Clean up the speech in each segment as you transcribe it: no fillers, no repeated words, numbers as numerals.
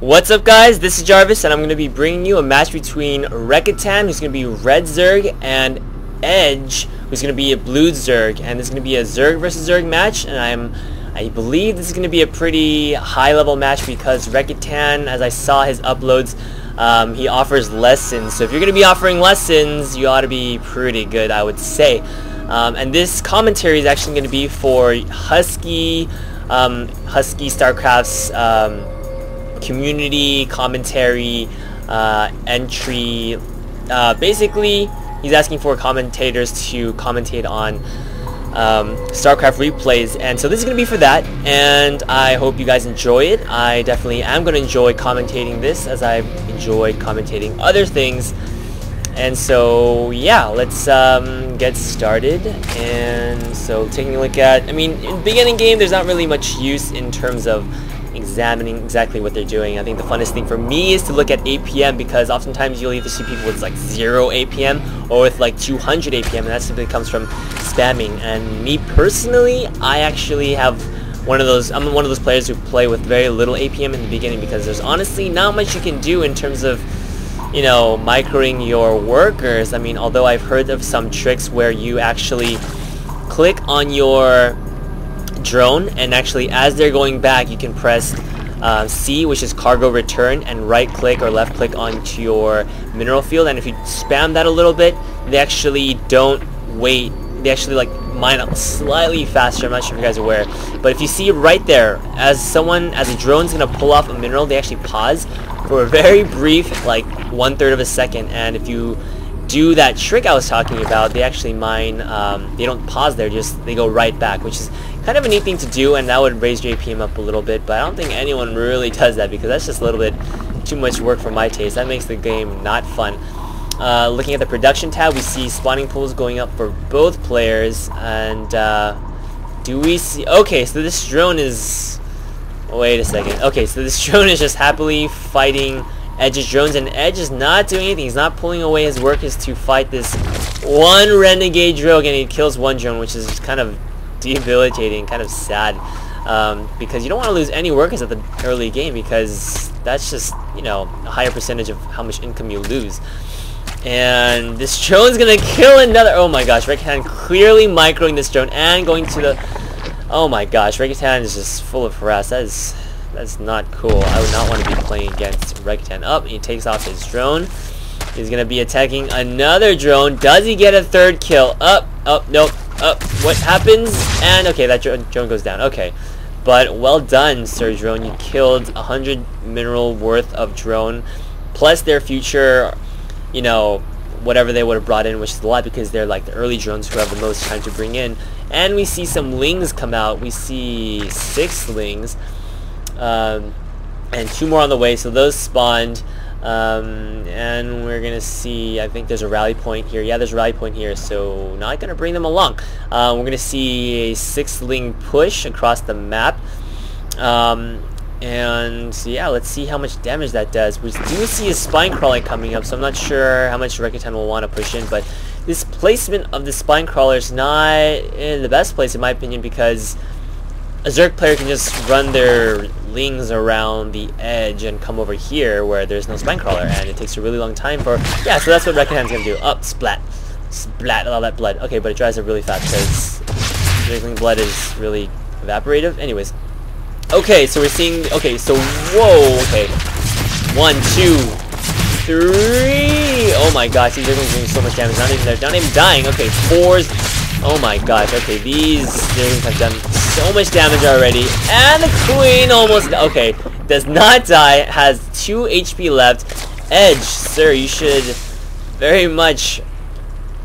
What's up, guys? This is Jarvis, and I'm going to be bringing you a match between Rekatan, who's going to be red Zerg, and Edge, who's going to be a blue Zerg. And this is going to be a Zerg versus Zerg match, and I believe this is going to be a pretty high-level match because Rekatan, as I saw his uploads, he offers lessons. So if you're going to be offering lessons, you ought to be pretty good, I would say. And this commentary is actually going to be for Husky, StarCraft's community commentary entry. Basically, he's asking for commentators to commentate on StarCraft replays, and so this is going to be for that, and I hope you guys enjoy it. I definitely am going to enjoy commentating this as I enjoy commentating other things. And so yeah, let's get started. And so taking a look at, in the beginning game there's not really much use in terms of examining exactly what they're doing. I think the funnest thing for me is to look at APM, because oftentimes you'll either see people with like 0 APM or with like 200 APM, and that simply comes from spamming. And me personally, I actually have I'm one of those players who play with very little APM in the beginning, because there's honestly not much you can do in terms of, you know, microing your workers. Although I've heard of some tricks where you actually click on your drone, and actually as they're going back you can press C, which is cargo return, and right click or left click onto your mineral field, and if you spam that a little bit, they actually don't wait. They actually like mine up slightly faster. I'm not sure if you guys are aware, but if you see right there, as a drone's gonna pull off a mineral, they actually pause for a very brief, like 1/3 of a second, and if you do that trick I was talking about, they actually mine, they don't pause there, they go right back, which is kind of a neat thing to do, and that would raise your APM up a little bit, but I don't think anyone really does that, because that's just a little bit too much work for my taste. That makes the game not fun. Looking at the production tab, we see spawning pools going up for both players, and do we see, okay, so this drone is, wait a second, okay, so this drone is just happily fighting Edge's drones, and Edge is not doing anything. He's not pulling away his workers to fight this one renegade drone, and he kills one drone, which is kind of debilitating, kind of sad, because you don't want to lose any workers at the early game, because that's just, you know, a higher percentage of how much income you lose. And this drone's gonna kill another. Oh my gosh, Rekatan clearly microing this drone and going to the, oh my gosh, Rekatan is just full of harass. That's not cool. I would not want to be playing against Rekatan. Up, he takes off his drone. He's gonna be attacking another drone. Does he get a third kill? Up, nope. Up, what happens? And okay, that drone goes down. Okay, but well done, Sir Drone. You killed 100 mineral worth of drone, plus their future, you know, whatever they would have brought in, which is a lot, because they're like the early drones who have the most time to bring in. And we see some lings come out. We see 6 lings, and 2 more on the way, so those spawned. And we're gonna see, I think there's a rally point here. Yeah, there's a rally point here, so not gonna bring them along. We're gonna see a 6 ling push across the map, and yeah, let's see how much damage that does. We do see a spine crawler coming up, so I'm not sure how much Rekatan will want to push in, but this placement of the spine crawler is not in the best place in my opinion, because a Zerg player can just run their lings around the edge and come over here where there's no spine crawler, and it takes a really long time for, yeah, so that's what Rekatan's gonna do. Up, splat, all that blood. Okay, but it dries up really fast because Zergling blood is really evaporative. Anyways, okay, so we're seeing, okay, so whoa, okay, 1, 2, 3. Oh my gosh, these Zerglings are doing so much damage. They're not even dying. Okay, 4s. Oh my gosh, okay, these Zerglings have done so much damage already, and the queen almost, okay, does not die, has 2 HP left. Edge, sir, you should very much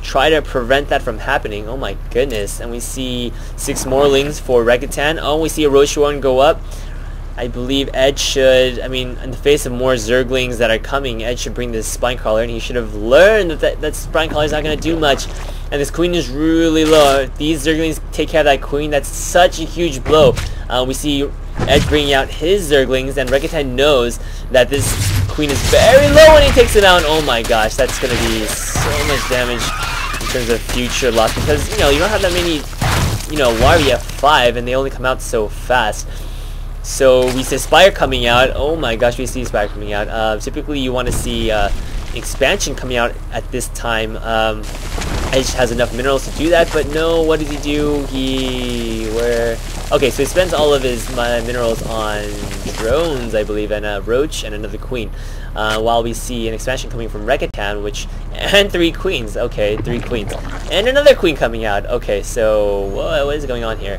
try to prevent that from happening. Oh my goodness. And we see 6 more lings for Rekatan. Oh, we see a Roshuan go up. I believe Edge should, in the face of more Zerglings that are coming, Edge should bring this spine crawler, and he should have learned that spine crawler is not going to do much. And this queen is really low. If these Zerglings take care of that queen, that's such a huge blow. We see Edge bringing out his Zerglings, and Rekatan knows that this queen is very low when he takes it out. Oh my gosh, that's going to be so much damage in terms of future loss, because, you know, you don't have that many, you know, why are you at 5 and they only come out so fast. So we see Spire coming out. Oh my gosh, we see Spire coming out. Typically you want to see expansion coming out at this time. Edge has enough minerals to do that, but no, what does he do? Okay, so he spends all of his minerals on drones, I believe, and a roach and another queen. While we see an expansion coming from Rekatan, and 3 queens. Okay, 3 queens. And another queen coming out. Okay, so what is going on here?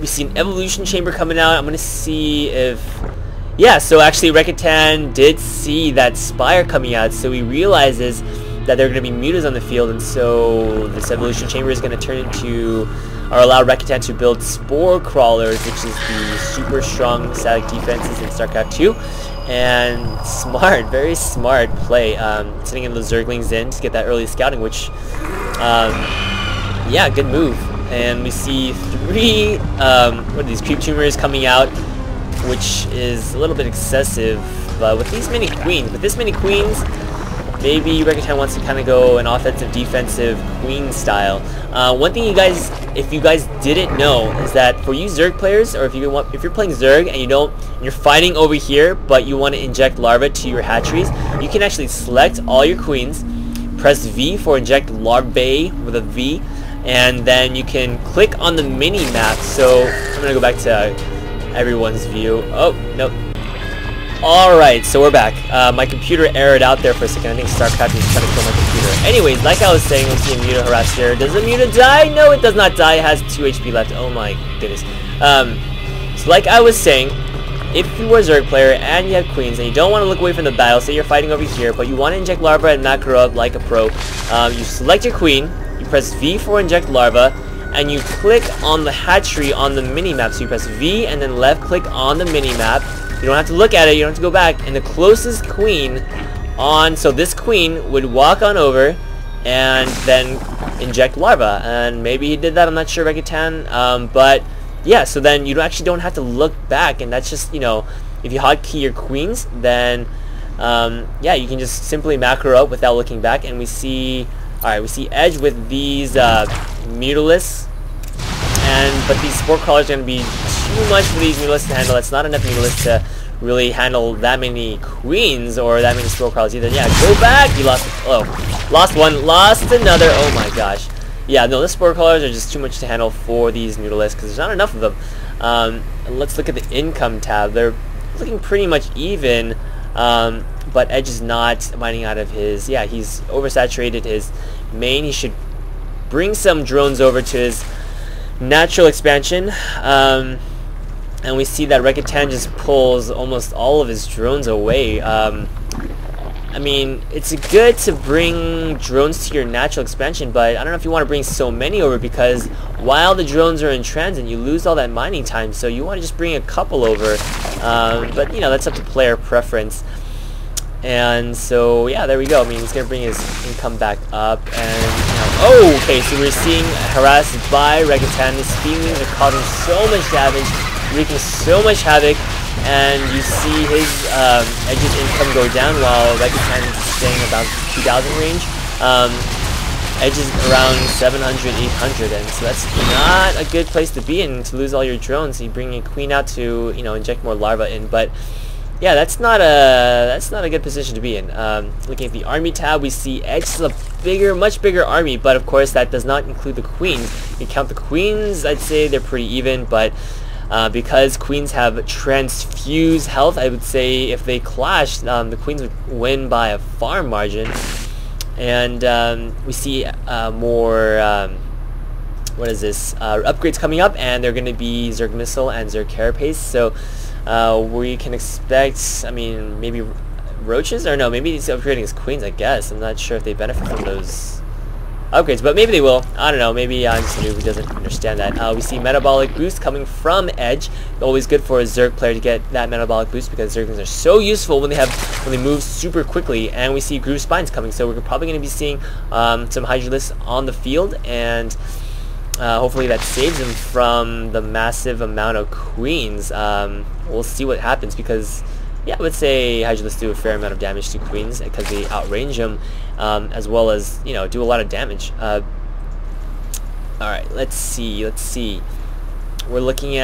We see an evolution chamber coming out. I'm gonna see if... Yeah, so actually Rekatan did see that Spire coming out, so he realizes that there are going to be mutas on the field, and so this evolution chamber is going to turn into, or allow Rekatan to build spore crawlers, which is the super strong static defenses in StarCraft 2. And smart, very smart play, sending in those Zerglings in to get that early scouting, which, yeah, good move. And we see 3, what are these, creep tumors coming out, which is a little bit excessive, but with this many queens, maybe Rekatan wants to kind of go an offensive, defensive queen style. One thing if you guys didn't know, is that for you Zerg players, or if you're playing Zerg and you're fighting over here, but you want to inject larvae to your hatcheries, you can actually select all your queens, press V for inject larvae with a V, and then you can click on the mini map. So I'm gonna go back to everyone's view. Oh, nope. Alright, so we're back. My computer errored out there for a second. I think StarCraft is trying to kill my computer. Anyways, like I was saying, let's see a muta harass here. Does the muta die? No, it does not die. It has 2 HP left. Oh my goodness. So like I was saying, if you are a Zerg player and you have queens and you don't want to look away from the battle, say you're fighting over here, but you want to inject larva and macro up like a pro, you select your queen, you press V for inject larva, and you click on the hatchery on the mini-map. So you press V and then left click on the mini-map. You don't have to look at it, you don't have to go back. And the closest queen on, so this queen would walk on over and then inject larva. And maybe he did that, I'm not sure, Rekatan. But yeah, so then you actually don't have to look back. And that's just, if you hotkey your queens, then yeah, you can just simply macro up without looking back. And we see... Alright, we see Edge with these Mutalisks, but these spore crawlers are going to be too much for these Mutalisks to handle. It's not enough Mutalisks to really handle that many queens or that many spore crawlers either. Yeah, go back! He lost one, lost another. Oh my gosh. Yeah, no, the spore crawlers are just too much to handle for these Mutalisks because there's not enough of them. Let's look at the income tab. They're looking pretty much even. But Edge is not mining out of his... Yeah, he's oversaturated his main. He should bring some drones over to his natural expansion. And we see that Rekatan just pulls almost all of his drones away. I mean, it's good to bring drones to your natural expansion, but I don't know if you want to bring so many over, because while the drones are in transit, you lose all that mining time, so you want to just bring a couple over. But, that's up to player preference. And so, yeah, there we go. I mean, he's going to bring his income back up, and, oh, okay, so we're seeing harassed by Rekatan. His feelings are causing so much damage, wreaking so much havoc, and you see his Edge's income go down while Rekatan is staying about 2,000 range. Edge is around 700, 800, and so that's not a good place to be in, to lose all your drones. You bring a queen out to, inject more larvae in, but yeah, that's not a good position to be in. Looking at the army tab, we see Edge is a much bigger army, but of course that does not include the queens. You count the queens, I'd say they're pretty even, but because queens have transfuse health, I would say if they clashed, the queens would win by a far margin. And we see more, what is this, upgrades coming up, and they're going to be Zerg Missile and Zerg Carapace, so we can expect, I mean, maybe roaches, or no, maybe he's upgrading his queens, I guess. I'm not sure if they benefit from those upgrades, but maybe they will. I don't know, maybe I'm just a noob who doesn't understand that. We see metabolic boost coming from Edge. Always good for a Zerg player to get that metabolic boost, because Zerglings are so useful when they move super quickly. And we see Groove Spines coming, so we're probably going to be seeing some Hydralisks on the field, and hopefully that saves him from the massive amount of queens. We'll see what happens, because yeah, I would say Hydralisks do a fair amount of damage to queens because they outrange them, as well as do a lot of damage. All right, let's see. We're looking at